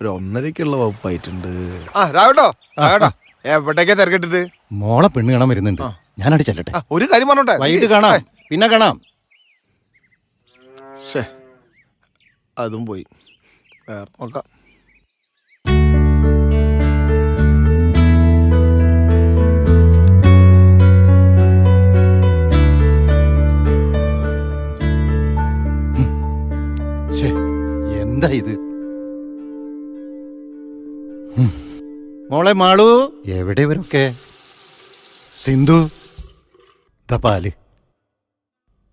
ഒരു 1.5-ക്കുള്ള വകുപ്പായിട്ടുണ്ട്. രാവട്ടോ എവിടേക്കാ തിരക്കിട്ടിട്ട്? മോളെ പെണ്ണ് കാണാൻ വരുന്നുണ്ട്. ഞാനടി ചെല്ലട്ടെ. ഒരു കാര്യം പറഞ്ഞോട്ടെ, വൈകിട്ട് കാണാം, പിന്നെ കാണാം. അതും പോയി. വേറെ നോക്കാം. എന്താ ഇത്? മോളെ മാളു, എവിടെ ഇവരൊക്കെ? സിന്ധു, പാല്.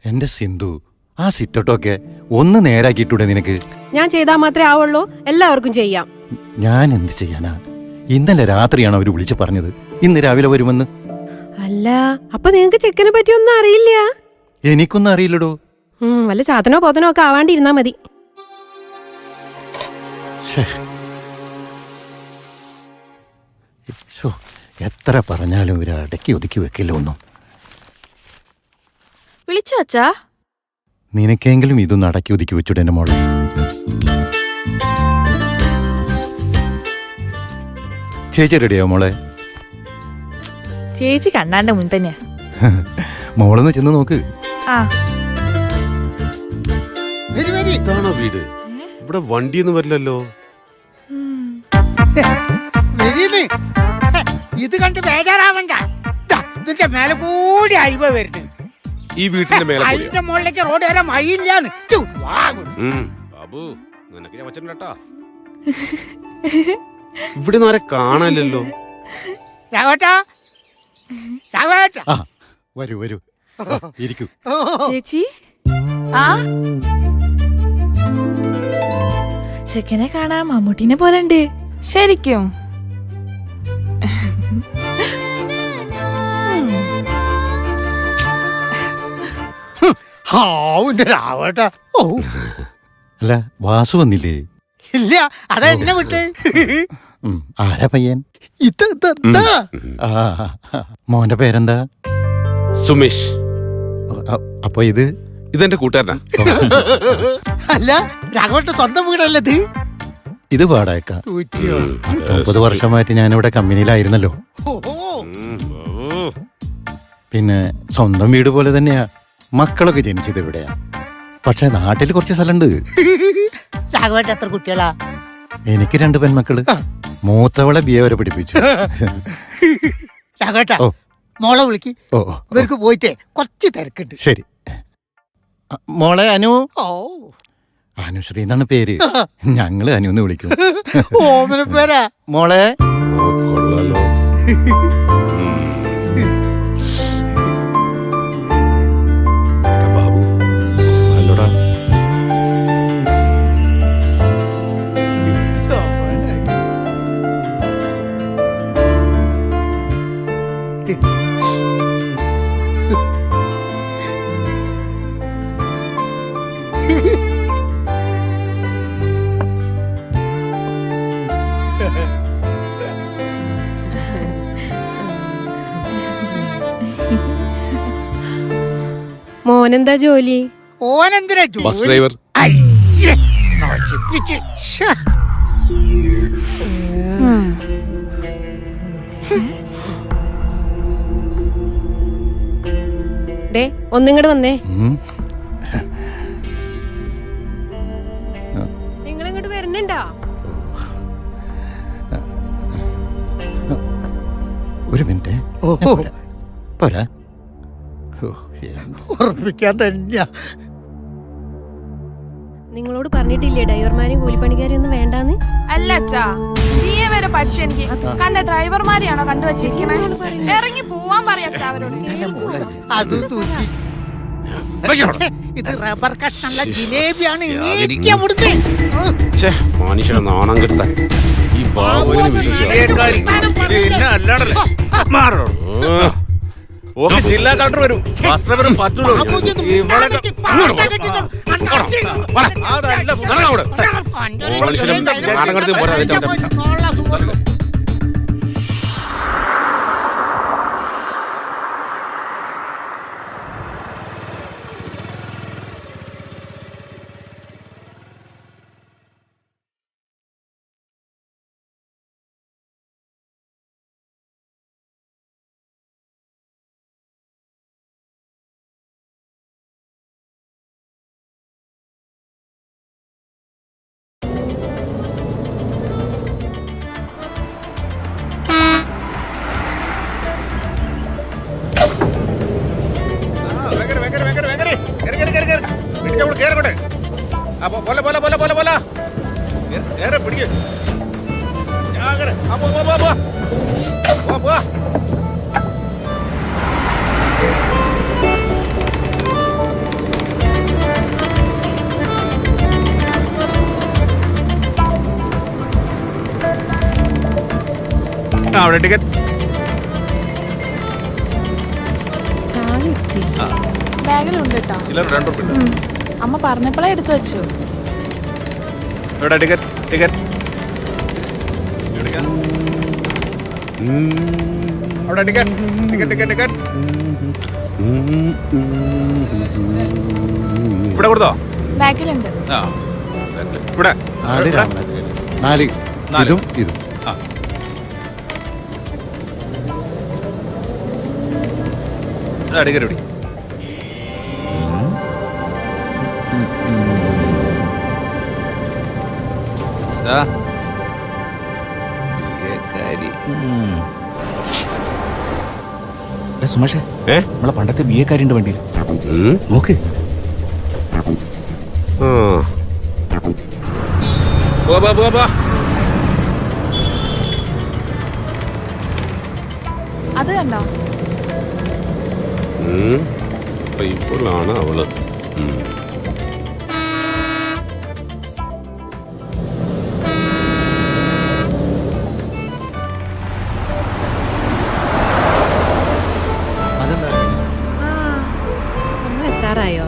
എന്റെ സിന്ധു, ആ സിറ്റോട്ടൊക്കെ ഒന്ന് നേരാക്കിയിട്ടൂടെ നിനക്ക്? ഞാൻ ചെയ്താൽ മാത്രമേ ആവുള്ളൂ, എല്ലാവർക്കും ചെയ്യാം. ഞാൻ എന്ത് ചെയ്യാനാ? ഇന്നലെ രാത്രിയാണ് അവര് വിളിച്ചു പറഞ്ഞത് ഇന്ന് രാവിലെ വരുമെന്ന്. അല്ല, അപ്പൊ നിങ്ങക്ക് ചെക്കനെ പറ്റി ഒന്നും അറിയില്ല? എനിക്കൊന്നും അറിയില്ലടോ. വല്ല ചാത്തനോ പോത്തനോ ഒക്കെ ആവാണ്ടിരുന്നാ മതി. എത്ര പറഞ്ഞാലും ഇവര് അടക്കി ഒതുക്കി വെക്കില്ല ഒന്നും. വിളിച്ചു അച്ഛാ? നിനക്കെങ്കിലും ഇതൊന്ന് അടക്കി ഒതുക്കി വെച്ചൂടെ എന്റെ മോളെ? ചേച്ചി റെഡിയാവോ മോളെ? ചേച്ചി കണ്ണാന്റെ മുൻ തന്നെയാ. മോളൊന്ന് ചെന്ന് നോക്ക്. ഇതാണോ വീട്? ഇവിടെ വണ്ടിയൊന്നും വരില്ലല്ലോ. ഇത് കണ്ട് ബേജാറാവണ്ട. ഇതിന്റെ മേലെ കൂടി അയവ വരുന്നു. ഈ വീട്ടിന്റെ മേലെ അതിന്റെ മുകളിലേക്ക് റോഡ് വരെ മയില്ലാന്ന്. ബാബു, നിനക്ക് ഞാൻ വച്ചിട്ടുണ്ടാ. ഇവിടെ ആരെ കാണാനില്ലല്ലോ. വരൂ വരൂ, ഇരിക്കൂ. ചേച്ചി, ചെക്കനെ കാണാൻ മമ്മൂട്ടിനെ പോലെ ഉണ്ട്. ശരിക്കും? അല്ല, വാസു വന്നില്ലേ? ഇല്ല, അതാ എന്നെ വിട്ട്. ആരാ പയ്യൻ? മോന്റെ പേരെന്താ? സുമേഷ്. അപ്പൊ ഇതെന്റെ കൂട്ടുകാരനാ. അല്ല, രാഘവന്റെ സ്വന്തം വീടല്ലത്. ഇത് വാടക. 30 വർഷമായിട്ട് ഞാനിവിടെ കമ്പനിയിലായിരുന്നല്ലോ. പിന്നെ സ്വന്തം വീട് പോലെ തന്നെയാ. മക്കളൊക്കെ ജനിച്ചത് ഇവിടെയാ. പക്ഷെ നാട്ടിൽ കുറച്ച് സ്ഥലമുണ്ട്. രാഘവന്റെ എത്ര കുട്ടികളാ? എനിക്ക് 2 പെൺമക്കള്. മൂത്തവളെ BA വരെ പഠിപ്പിച്ചു. രാഘവട്ടാ, മോളെ വിളിക്ക്. ഇവർക്ക് പോയിട്ടേ കുറച്ച് തിരക്കുണ്ട്. ശരി. മോളെ അനു. അനുശ്രീ എന്നാണ് പേര്. ഞങ്ങള് അനുന്ന് വിളിക്കും. ഓമന പേരാ. മോളെ. കൊള്ളാലോ. ബാബു, അല്ലടാ. മോനെന്താ ജോലി? ഓനെന്തിനാ ബസ് ഡ്രൈവർ. ഒന്നിങ്ങോട്ട് വന്നേ. നിങ്ങളിങ്ങോട്ട് വരുന്നുണ്ടോ? ഒരു മിനിറ്റ്. പോരാ, ഉറപ്പിക്കാൻ തന്നെയാ. നിങ്ങളോട് പറഞ്ഞിട്ടില്ലേ ഡ്രൈവർമാരെയും കൂലിപ്പണിക്കാരെയും ഒന്നും വേണ്ടാന്ന്? അല്ല അച്ഛാ, BA വരെ പഠിച്ച എനിക്ക് കണ്ട ഡ്രൈവർമാരെയാണോ കണ്ടുവച്ചിരിക്കണേ? ഇറങ്ങി പോവാൻ പറയാ അവരോട്. അത് തൂക്കി. ഇത് റബ്ബർ കഷ്ണല്ല, ജിലേബിയാണ്. മനുഷ്യനെ നാണം കെടുത്താൻ ഈ ബാബുവിനെ ജില്ലാ കളക്ടർ വരും. ബസ് ഡ്രൈവറും പറ്റുള്ളൂ. മനുഷ്യനെ നാണം കെടുത്തി പോരാ. അവിടെ ടിക്കറ്റ്. ചാവി എത്തി. ബാഗിലുണ്ട് കേട്ടോ. ചില്ലറ 2 റുപ്യ. അമ്മ പറഞ്ഞപ്പോഴേ എടുത്തു വെച്ചു. ഇവിടെ ടിക്കറ്റ് ടിക്കറ്റ്. അവിടെ ടിക്കറ്റ് ടിക്കറ്റ് ടിക്കറ്റ് ടിക്കറ്റ്. ഇവിടെ കൊടുത്തോ? ബാഗിലുണ്ട്. ആ ഇവിടെ 4 രാമനാഥ് 4 ഇതും ഇതും. ആ. ടിക്കറ്റ് പിടി. സുമേഷേ, നമ്മളെ പണ്ടത്തെ ബി എക്കാരുണ്ട് വണ്ടിയിൽ. നോക്ക്. അത് കണ്ടോ? ഇപ്പോഴാണ് അവള്. അതെന്താ നമ്മൾ എത്താറായോ?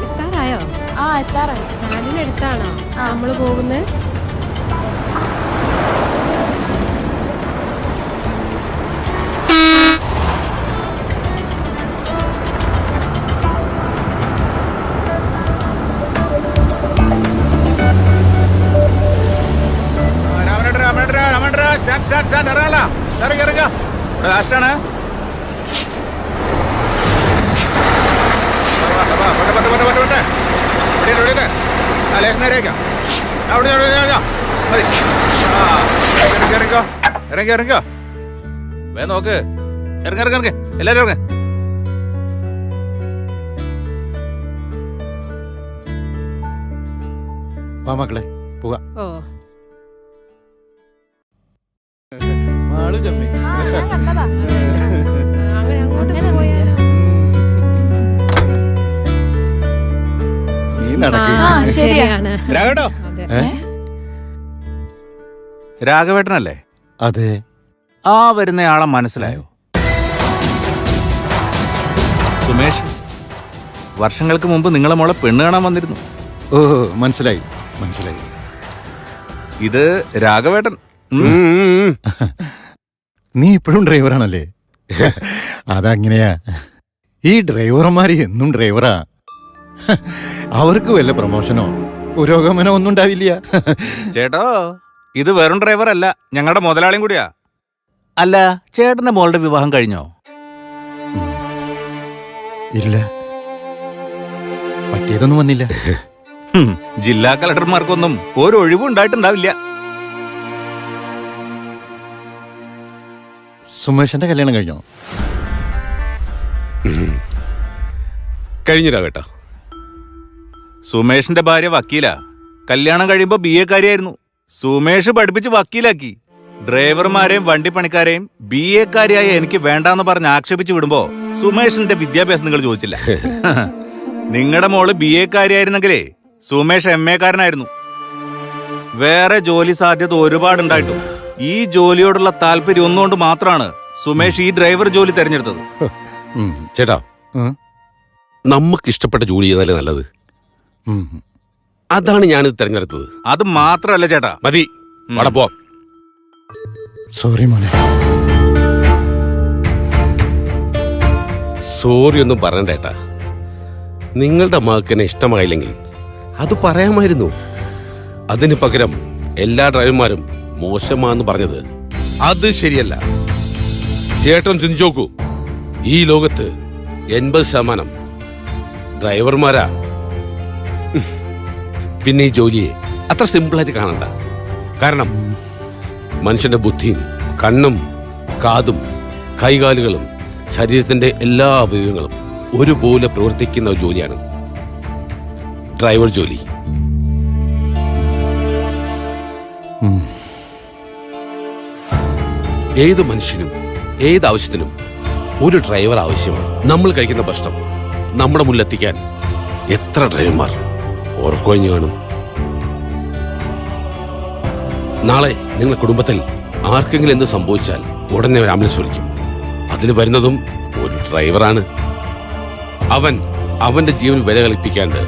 എത്താറായോ? ആ എത്താറായി. 4-ന് നമ്മള് പോകുന്നത്? ലാസ്റ്റാണ്. ഇറങ്ങി ഇറങ്ങോ. വേ നോക്ക്. ഇറങ്ങ ഇറങ്ങ ഇറങ്ങ. എല്ലാരും ഇറങ്ങ. വാ മക്കളെ പോവാ. ഓ, മാളു ചമ്മി. ആ ഞാൻ കണ്ടതാ. അങ്ങനെ അങ്ങോട്ട് പോയാ. നീ നടക്ക്. ആ, ശരിയാ. ശരിയാണ്. രാഘവേട്ടോ? അതെ. രാഘവേട്ടനല്ലേ? അതെ. ആ വരുന്നയാളെ മനസ്സിലായോ? സുമേഷ് വർഷങ്ങൾക്ക് മുമ്പ് നിങ്ങളെ മോളെ പെണ്ണ് കാണാൻ വന്നിരുന്നു. ഓ മനസ്സിലായി മനസ്സിലായി. ഇത് രാഘവേട്ടൻ. നീ ഇപ്പോഴും ഡ്രൈവറാണല്ലേ? അതങ്ങനെയാ. ഈ ഡ്രൈവർമാര് എന്നും ഡ്രൈവറാ. അവർക്ക് വല്ല പ്രമോഷനോ പുരോഗമനോ ഒന്നും ഉണ്ടാവില്ല. ചേട്ടോ, ഇത് വെറും ഡ്രൈവർ അല്ല, ഞങ്ങളുടെ മുതലാളിയും കൂടിയാ. അല്ല, ചേട്ടന്റെ മോളുടെ വിവാഹം കഴിഞ്ഞോ? ഇല്ല, പറ്റിയതൊന്നും വന്നില്ല. ജില്ലാ കളക്ടർമാർക്കൊന്നും ഒരു ഒഴിവും ഉണ്ടായിട്ടുണ്ടാവില്ല. സുമേഷിന്റെ കല്യാണം കഴിഞ്ഞോ? കഴിഞ്ഞിരാ കേട്ടോ. സുമേഷിന്റെ ഭാര്യ വക്കീലാ. കല്യാണം കഴിയുമ്പോ ബി എക്കാരിയായിരുന്നു. സുമേഷ് പഠിപ്പിച്ച് വക്കീലാക്കി. ഡ്രൈവർമാരെയും വണ്ടിപ്പണിക്കാരെയും ബി എക്കാരിയായി എനിക്ക് വേണ്ടാന്ന് പറഞ്ഞ് ആക്ഷേപിച്ചു വിടുമ്പോ സുമേഷിന്റെ വിദ്യാഭ്യാസം നിങ്ങൾ ചോദിച്ചില്ല. നിങ്ങളുടെ മോള് ബി എക്കാരിയായിരുന്നെങ്കിലേ സുമേഷ് എം എക്കാരനായിരുന്നു. വേറെ ജോലി സാധ്യത ഒരുപാടുണ്ടായിട്ടും ഈ ജോലിയോടുള്ള താല്പര്യം ഒന്നുകൊണ്ട് മാത്രമാണ് സുമേഷ് ഈ ഡ്രൈവർ ജോലി തെരഞ്ഞെടുത്തത്. ചേട്ടാ, നമുക്ക് ഇഷ്ടപ്പെട്ട ജോലി ചെയ്താലേ നല്ലത്. അതാണ് ഞാനിത് തെരഞ്ഞെടുത്തത്. അത് മാത്രല്ല ചേട്ടാ. മതി, അവിടെ പോവാം. സോറി മോനെ. സോറി ഒന്നും പറയണ്ട ഏട്ടാ. നിങ്ങളുടെ മകനെ ഇഷ്ടമായില്ലെങ്കിൽ അത് പറയാമായിരുന്നു. അതിന് പകരം എല്ലാ ഡ്രൈവർമാരും മോശമാന്ന് പറഞ്ഞത് അത് ശരിയല്ല. ചേട്ടൻ ചിന്തിച്ചു നോക്കൂ, ഈ ലോകത്ത് 80% ഡ്രൈവർമാരാ. പിന്നെ ഈ ജോലിയെ അത്ര സിമ്പിളായിട്ട് കാണണ്ട. കാരണം മനുഷ്യന്റെ ബുദ്ധിയും കണ്ണും കാതും കൈകാലുകളും ശരീരത്തിന്റെ എല്ലാ അവയവങ്ങളും ഒരുപോലെ പ്രവർത്തിക്കുന്ന ഒരു ജോലിയാണ് ഡ്രൈവർ ജോലി. ഏത് മനുഷ്യനും ഏത് ആവശ്യത്തിനും ഒരു ഡ്രൈവർ ആവശ്യമാണ്. നമ്മൾ കഴിക്കുന്ന ഭക്ഷണം നമ്മുടെ മുന്നിലെത്തിക്കാൻ എത്ര ഡ്രൈവർമാർ ഓർക്കൊഴിഞ്ഞു കാണും. നാളെ നിങ്ങളുടെ കുടുംബത്തിൽ ആർക്കെങ്കിലും എന്ത് സംഭവിച്ചാൽ ഉടനെ ഒരു ആംബുലൻസ് വിളിക്കും. അതിൽ വരുന്നതും ഒരു ഡ്രൈവറാണ്. അവന്റെ ജീവൻ വില കളിപ്പിക്കാണ്ട്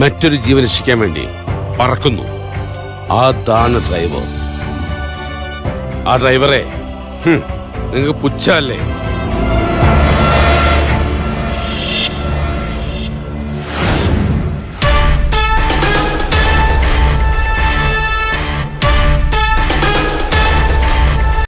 മറ്റൊരു ജീവൻ രക്ഷിക്കാൻ വേണ്ടി പറക്കുന്നു. അതാണ് ഡ്രൈവർ. ആ ഡ്രൈവറെ നിങ്ങൾക്ക് പുച്ഛല്ലേ?